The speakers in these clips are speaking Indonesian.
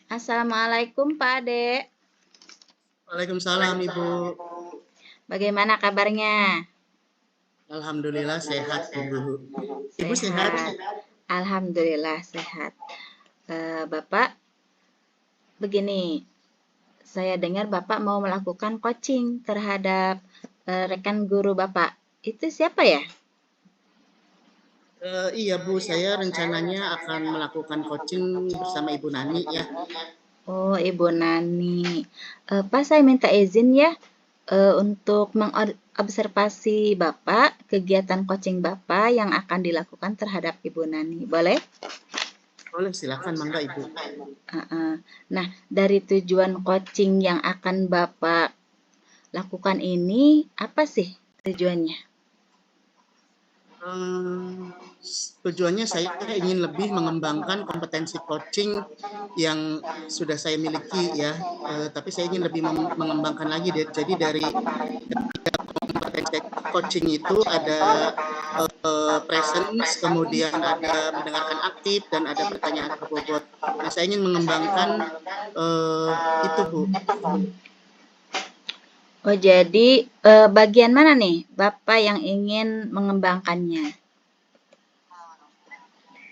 Assalamualaikum Pak Ade. Waalaikumsalam Ibu. Bagaimana kabarnya? Alhamdulillah sehat Ibu. Ibu sehat? Alhamdulillah sehat. Bapak, begini, saya dengar Bapak mau melakukan coaching terhadap rekan guru Bapak. Itu siapa ya? Iya Bu, saya rencananya akan melakukan coaching bersama Ibu Nani ya. Oh, Ibu Nani. Pak, saya minta izin ya untuk mengobservasi Bapak, kegiatan coaching Bapak yang akan dilakukan terhadap Ibu Nani. Boleh? Boleh, silakan mangga Ibu. Nah, dari tujuan coaching yang akan Bapak lakukan ini, apa sih tujuannya? Tujuannya saya ingin lebih mengembangkan kompetensi coaching yang sudah saya miliki ya, tapi saya ingin lebih mengembangkan lagi. Jadi dari kompetensi coaching itu ada presence, kemudian ada mendengarkan aktif, dan ada pertanyaan berbobot. Nah, saya ingin mengembangkan itu Bu. Oh, jadi bagian mana nih Bapak yang ingin mengembangkannya?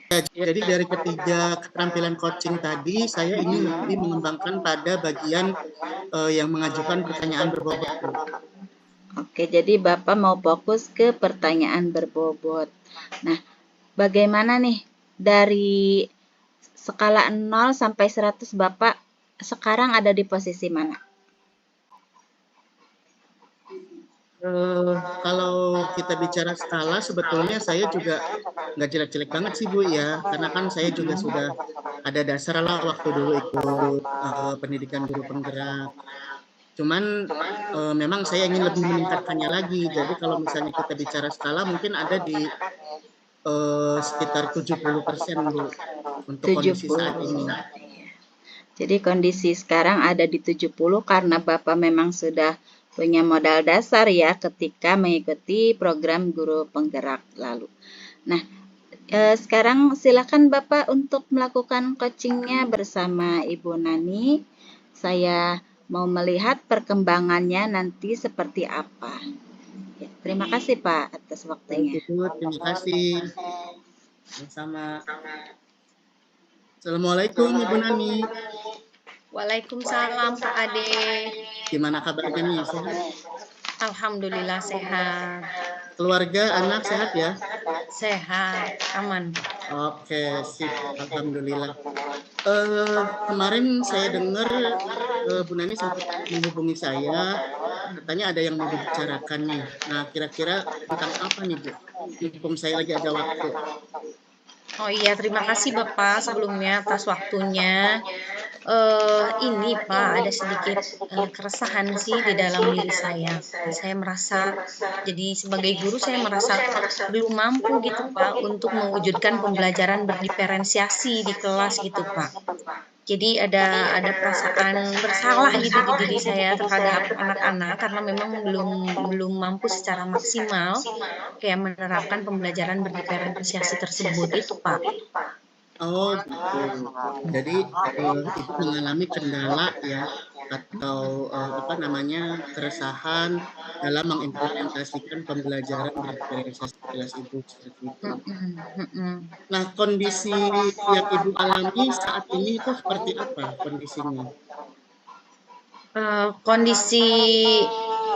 Jadi dari ketiga keterampilan coaching tadi, saya ingin lebih mengembangkan pada bagian yang mengajukan pertanyaan berbobot. Oke, jadi Bapak mau fokus ke pertanyaan berbobot. Nah, bagaimana nih dari skala 0 sampai 100 Bapak sekarang ada di posisi mana? Kalau kita bicara skala, sebetulnya saya juga nggak jelek-jelek banget sih Bu ya, karena kan saya juga sudah ada dasar lah waktu dulu ikut pendidikan guru penggerak. Cuman memang saya ingin lebih meningkatkannya lagi. Jadi kalau misalnya kita bicara skala, mungkin ada di sekitar 70% Bu untuk kondisi saat ini. Jadi kondisi sekarang ada di 70 karena Bapak memang sudah punya modal dasar ya ketika mengikuti program guru penggerak lalu. Nah, sekarang silakan Bapak untuk melakukan coachingnya bersama Ibu Nani. Saya mau melihat perkembangannya nanti seperti apa. Ya, terima kasih Pak atas waktunya. Terima kasih. Sama-sama. Assalamualaikum Ibu Nani. Waalaikumsalam Pak Ade. Gimana kabarnya nih? Sehat? Alhamdulillah sehat. Keluarga, anak sehat ya? Sehat, aman. Oke, sip. Alhamdulillah. Kemarin saya dengar Bu Nani sempat menghubungi saya, katanya ada yang mau dibicarakan nih. Nah, kira-kira tentang apa nih Bu? Mumpung saya lagi ada waktu. Oh iya, terima kasih Bapak sebelumnya atas waktunya. Ini Pak, ada sedikit keresahan sih di dalam diri saya. Saya merasa, jadi sebagai guru saya merasa belum mampu gitu Pak untuk mewujudkan pembelajaran berdiferensiasi di kelas gitu Pak. Jadi ada perasaan bersalah gitu di diri saya terhadap anak-anak karena memang belum mampu secara maksimal kayak menerapkan pembelajaran berdiferensiasi tersebut itu Pak. Oh gitu. Jadi Ibu mengalami kendala ya, atau apa namanya, keresahan dalam mengimplementasikan pembelajaran berdiferensiasi kelas Ibu seperti itu. Nah, kondisi yang Ibu alami saat ini itu seperti apa kondisinya?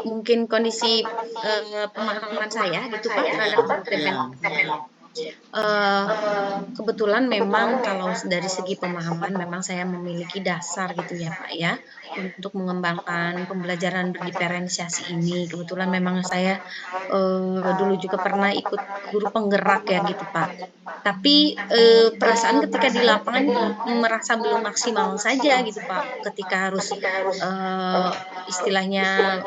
Mungkin kondisi pemahaman saya gitu Pak terhadap berdiferensiasi. Kebetulan memang kalau dari segi pemahaman memang saya memiliki dasar gitu ya Pak ya untuk mengembangkan pembelajaran berdiferensiasi ini. Kebetulan memang saya dulu juga pernah ikut guru penggerak ya gitu Pak. Tapi perasaan ketika di lapangan merasa belum maksimal saja gitu Pak. Ketika harus istilahnya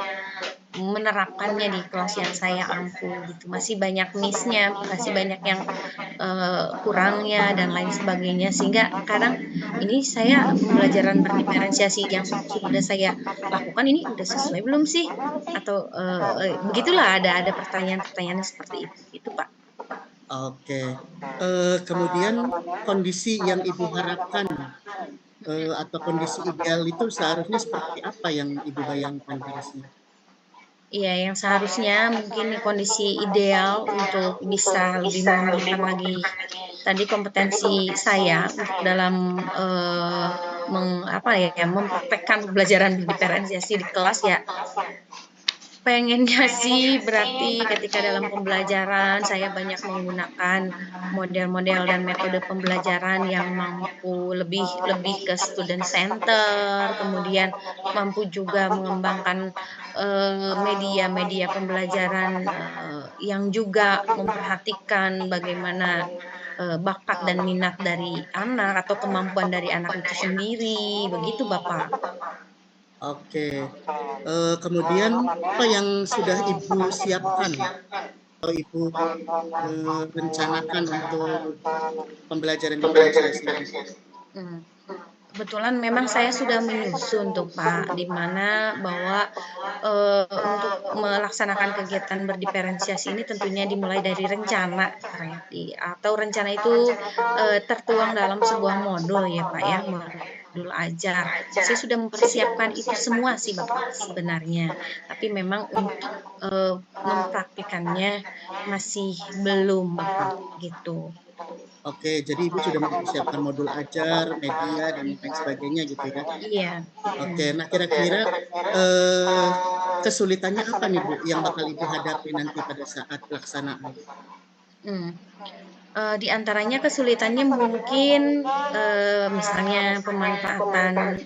menerapkannya di kelas yang saya ampu gitu, masih banyak miss-nya, masih banyak yang kurangnya dan lain sebagainya, sehingga kadang ini saya pembelajaran berdiferensiasi yang sudah saya lakukan ini udah sesuai belum sih, atau begitulah ada pertanyaan-pertanyaan seperti itu Pak. Oke. Kemudian kondisi yang Ibu harapkan atau kondisi ideal itu seharusnya seperti apa yang Ibu bayangkan harusnya? Iya, yang seharusnya mungkin kondisi ideal untuk bisa lebih mengembangkan lagi tadi kompetensi saya untuk dalam, apa ya, mempraktekkan pembelajaran berdiferensiasi di kelas ya. Pengennya sih berarti ketika dalam pembelajaran saya banyak menggunakan model-model dan metode pembelajaran yang mampu lebih lebih ke student center, kemudian mampu juga mengembangkan, media-media pembelajaran, yang juga memperhatikan bagaimana, bakat dan minat dari anak atau kemampuan dari anak itu sendiri, begitu Bapak. Oke. Kemudian apa yang sudah Ibu siapkan atau Ibu rencanakan untuk pembelajaran diferensiasi ini? Mmm. Kebetulan memang saya sudah menyusun tuh Pak, di mana bahwa, untuk melaksanakan kegiatan berdiferensiasi ini tentunya dimulai dari rencana atau rencana itu, tertuang dalam sebuah modul ya Pak ya, modul ajar. Saya sudah mempersiapkan itu semua sih Bapak sebenarnya, tapi memang untuk, mempraktikannya masih belum Bapak, gitu. Oke, jadi Ibu sudah mempersiapkan modul ajar, media, dan lain sebagainya gitu ya. Iya, Oke, mhm. nah kira-kira eh, kesulitannya apa nih Bu yang bakal Ibu hadapi nanti pada saat pelaksanaan? Mmm. Di antaranya kesulitannya mungkin, misalnya pemanfaatan,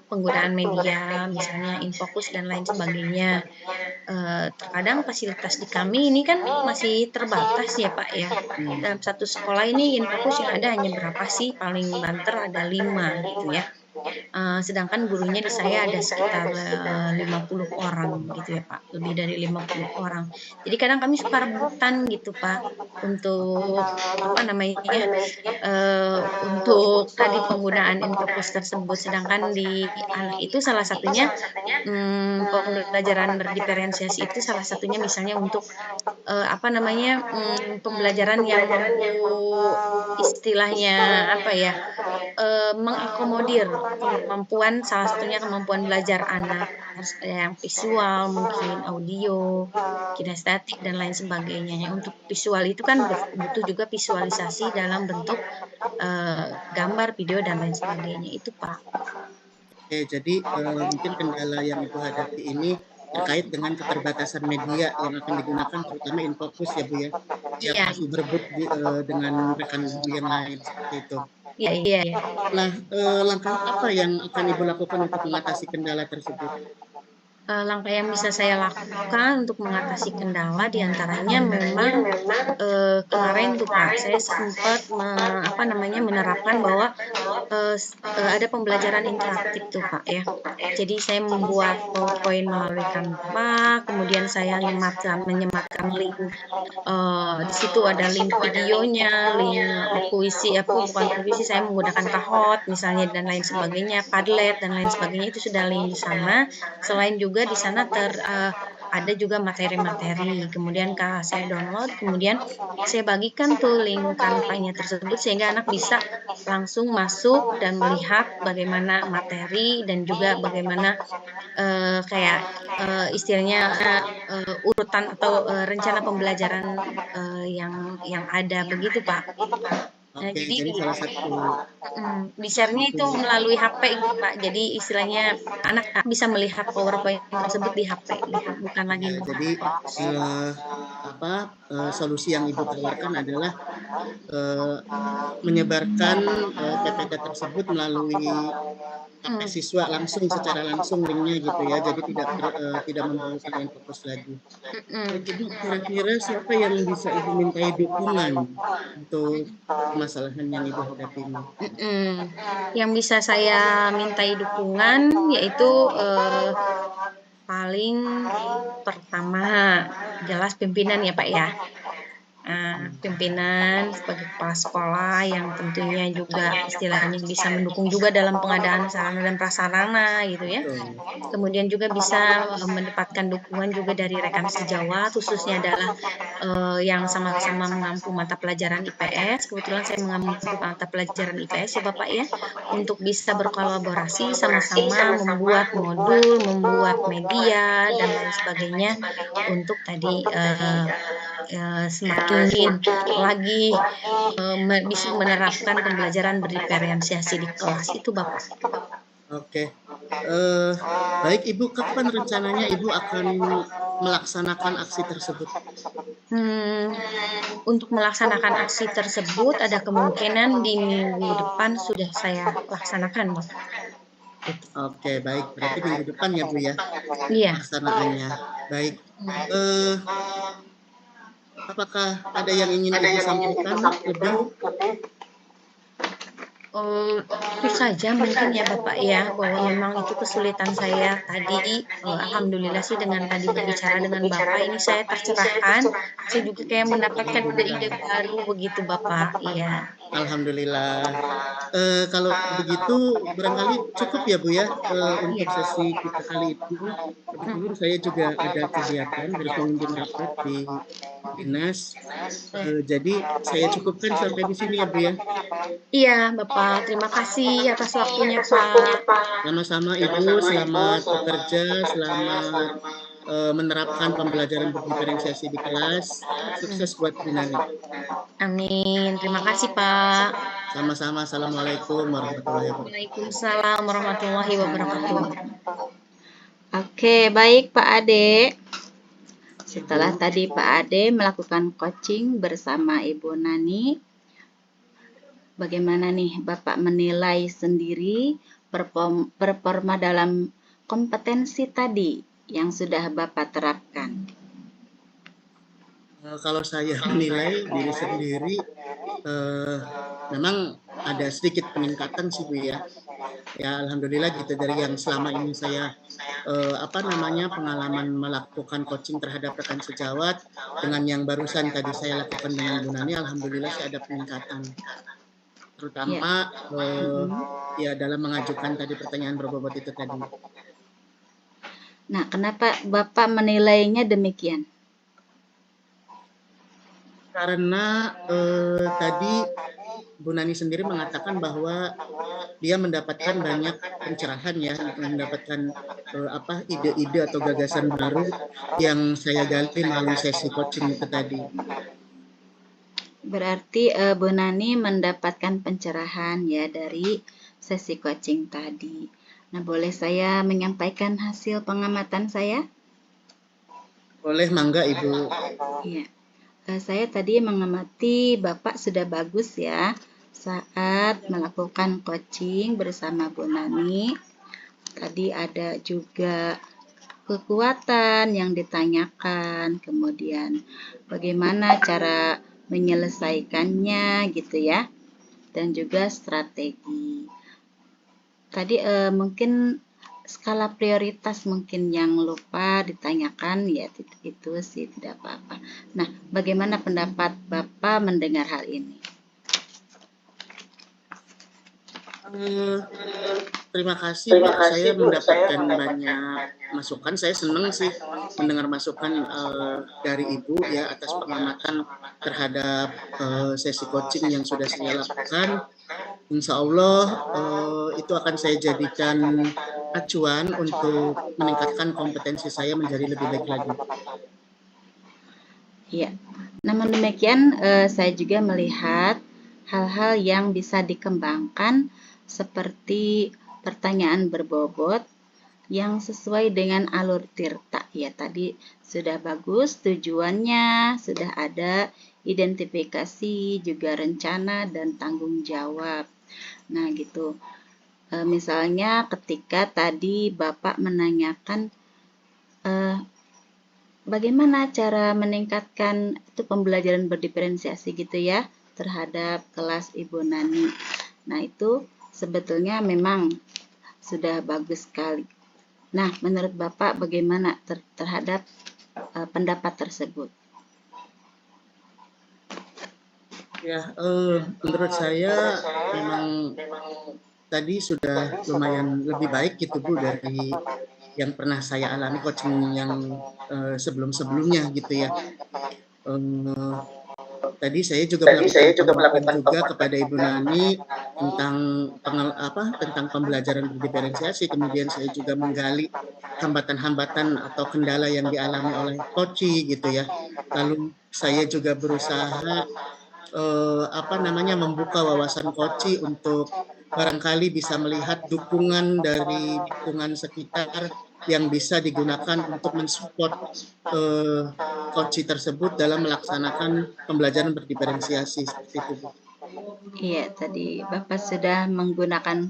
penggunaan media, misalnya infocus dan lain sebagainya. Terkadang fasilitas di kami ini kan masih terbatas ya, Pak, ya. Hmm, Dalam satu sekolah ini infocus yang ada hanya berapa sih? Paling banter ada 5 gitu ya. Sedangkan gurunya di saya ada sekitar, 50 orang gitu ya, Pak, lebih dari 50 orang. Jadi kadang kami suka rebutan gitu, Pak, untuk apa namanya, untuk tadi penggunaan infocus tersebut. Sedangkan di anak itu salah satunya, pembelajaran berdiferensiasi itu salah satunya misalnya untuk, apa namanya, pembelajaran yang mampu istilahnya apa ya, mengakomodir kemampuan salah satunya kemampuan belajar anak, harus ada yang visual mungkin, audio, kinestetik, dan lain sebagainya. Ya, untuk visual itu kan butuh juga visualisasi dalam bentuk, gambar, video, dan lain sebagainya, itu, Pak. Oke, jadi mungkin kendala yang Ibu hadapi ini terkait dengan keterbatasan media yang akan digunakan, terutama Infocus ya Bu ya, yang Iya, masih berebut dengan rekan Ibu yang lain seperti itu. iya iya iya. Nah, langkah apa yang akan Ibu lakukan untuk mengatasi kendala tersebut? Langkah yang bisa saya lakukan untuk mengatasi kendala di antaranya memang, kemarin tuh, Pak, saya sempat apa namanya, menerapkan bahwa, ada pembelajaran interaktif tuh, Pak, ya. Jadi saya membuat PowerPoint melalui Canva, kemudian saya menyematkan link, di situ ada link videonya, link puisi apa bukan puisi, saya menggunakan Kahoot misalnya dan lain sebagainya, Padlet dan lain sebagainya itu sudah link di sana. Selain juga di sana ada juga materi-materi, kemudian saya download, kemudian saya bagikan tuh link Canva-nya tersebut sehingga anak bisa langsung masuk dan melihat bagaimana materi dan juga bagaimana, kayak, istilahnya, urutan atau, rencana pembelajaran, yang ada begitu, Pak. Nah, Oke, jadi jadi salah satu di-share-nya itu itu melalui HP gitu, Pak. Jadi istilahnya anak bisa melihat PowerPoint tersebut di HP gitu, bukan lagi ya, jadi melihat. eh, solusi yang Ibu tawarkan adalah eh, menyebarkan PPT tersebut melalui HP Mhm, siswa langsung secara langsung linknya gitu ya, jadi tidak membawa ke fokus lagi. mhm. Jadi kira-kira siapa yang bisa Ibu mintai dukungan untuk permasalahan yang Ibu hadapi ini? Mhm. Yang bisa saya mintai dukungan yaitu, paling pertama jelas pimpinan ya, Pak, ya. pimpinan sebagai kepala sekolah yang tentunya juga istilahnya bisa mendukung juga dalam pengadaan sarana dan prasarana gitu ya. Betul. Kemudian juga bisa mendapatkan dukungan juga dari rekan sejawat, khususnya adalah yang sama-sama mengampu mata pelajaran IPS. Kebetulan saya mengampu mata pelajaran IPS ya Bapak ya, untuk bisa berkolaborasi sama-sama membuat modul, membuat media dan lain sebagainya untuk tadi semakin lagi bisa menerapkan pembelajaran berdiferensiasi di kelas itu Bapak. Oke. Baik Ibu, kapan rencananya Ibu akan melaksanakan aksi tersebut? Untuk melaksanakan aksi tersebut ada kemungkinan di minggu depan sudah saya laksanakan Bapak. Oke, baik. Berarti minggu depan ya Bu ya Iya. pelaksanaannya. Baik. Apakah ada yang ingin Ibu sampaikan lebih? Itu saja mungkin ya Bapak ya, bahwa memang itu kesulitan saya tadi, alhamdulillah sih dengan tadi berbicara dengan Bapak ini saya tercerahkan, saya juga kayak mendapatkan ide-ide baru begitu Bapak, iya. Alhamdulillah. Kalau begitu barangkali cukup ya Bu ya untuk Iya. sesi kita kali ini. Kebetulan saya juga ada kegiatan harus memimpin rapat di dinas. Jadi saya cukupkan sampai di sini ya Bu ya. Iya Bapak, terima kasih atas waktunya Pak. Sama-sama Ibu, selamat bekerja, selamat menerapkan pembelajaran berdiferensiasi di kelas. Sukses buat Bu Nani. Amin, terima kasih Pak. Sama-sama. Assalamualaikum warahmatullahi wabarakatuh. Waalaikumsalam warahmatullahi wabarakatuh. Oke, baik Pak Ade. Setelah tadi Pak Ade melakukan coaching bersama Ibu Nani, bagaimana nih Bapak menilai sendiri performa dalam kompetensi tadi yang sudah Bapak terapkan? Kalau saya menilai diri sendiri, memang ada sedikit peningkatan sih Bu ya. Ya alhamdulillah gitu dari yang selama ini saya pengalaman melakukan coaching terhadap rekan sejawat dengan yang barusan tadi saya lakukan dengan Bu Nani, alhamdulillah saya ada peningkatan. Terutama ya dalam mengajukan tadi pertanyaan berbobot itu tadi. Nah, kenapa Bapak menilainya demikian? Karena tadi Bu Nani sendiri mengatakan bahwa dia mendapatkan banyak pencerahan ya, mendapatkan ide-ide atau gagasan baru yang saya gali melalui sesi coaching itu tadi. Berarti Bu Nani mendapatkan pencerahan ya dari sesi coaching tadi. Nah, boleh saya menyampaikan hasil pengamatan saya? Boleh, mangga Ibu. Iya. Saya tadi mengamati Bapak sudah bagus ya saat melakukan coaching bersama Bu Nani. Tadi ada juga kekuatan yang ditanyakan, kemudian bagaimana cara menyelesaikannya gitu ya, dan juga strategi. Tadi mungkin skala prioritas mungkin yang lupa ditanyakan, ya itu sih tidak apa-apa. Nah, bagaimana pendapat Bapak mendengar hal ini? Terima kasih Bu, saya mendapatkan banyak masukan. Saya senang sih mendengar masukan dari Ibu ya atas pengamatan terhadap sesi coaching yang sudah saya lakukan. Insya Allah itu akan saya jadikan acuan untuk meningkatkan kompetensi saya menjadi lebih baik lagi. Ya, namun demikian saya juga melihat hal-hal yang bisa dikembangkan seperti pertanyaan berbobot yang sesuai dengan alur tirta. Ya, tadi sudah bagus tujuannya, sudah ada identifikasi, juga rencana dan tanggung jawab. Nah, gitu. Misalnya ketika tadi Bapak menanyakan bagaimana cara meningkatkan itu pembelajaran berdiferensiasi gitu ya terhadap kelas Ibu Nani. Nah, itu sebetulnya memang sudah bagus sekali. Nah, menurut Bapak bagaimana terhadap pendapat tersebut? Ya, menurut saya memang tadi sudah lumayan lebih baik gitu Bu dari yang pernah saya alami coaching yang sebelum-sebelumnya gitu ya. Tadi saya juga melakukan penguatan juga kepada Ibu Nani tentang tentang pembelajaran berdiferensiasi. Kemudian saya juga menggali hambatan-hambatan atau kendala yang dialami oleh coach gitu ya. Lalu saya juga berusaha membuka wawasan coach untuk barangkali bisa melihat dukungan dari lingkungan sekitar yang bisa digunakan untuk mensupport coach tersebut dalam melaksanakan pembelajaran berdiferensiasi seperti itu, Bu. Iya, tadi Bapak sudah menggunakan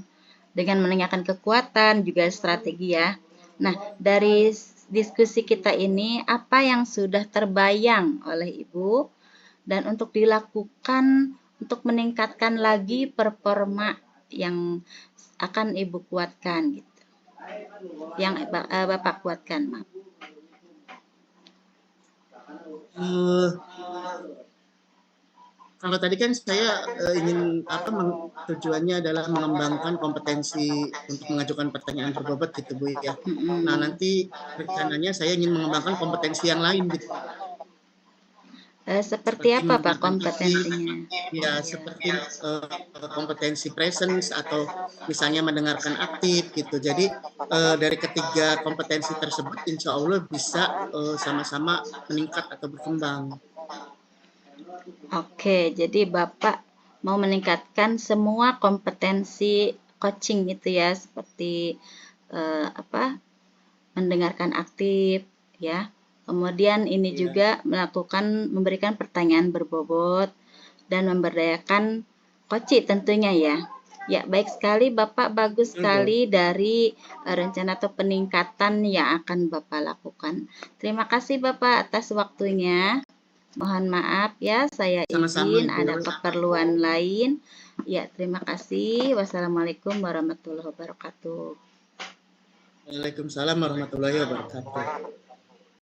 dengan menanyakan kekuatan juga strategi ya. Nah, dari diskusi kita ini apa yang sudah terbayang oleh Ibu dan untuk dilakukan untuk meningkatkan lagi performa yang akan Ibu kuatkan gitu. Yang Bapak kuatkan, maaf. Kalau tadi kan saya ingin tujuannya adalah mengembangkan kompetensi untuk mengajukan pertanyaan berbobot gitu Bu ya. Nah, nanti rencananya saya ingin mengembangkan kompetensi yang lain gitu. Seperti apa Pak kompetensinya? Ya, seperti kompetensi presence atau misalnya mendengarkan aktif gitu. Jadi dari ketiga kompetensi tersebut insya Allah bisa sama-sama meningkat atau berkembang. Oke, jadi Bapak mau meningkatkan semua kompetensi coaching itu ya, seperti mendengarkan aktif ya. Kemudian ini juga memberikan pertanyaan berbobot dan memberdayakan coach tentunya ya. Ya, baik sekali Bapak, bagus sekali dari rencana atau peningkatan yang akan Bapak lakukan. Terima kasih Bapak atas waktunya. Mohon maaf ya, saya izin ada keperluan lain. Ya, terima kasih. Wassalamualaikum warahmatullahi wabarakatuh. Waalaikumsalam warahmatullahi wabarakatuh.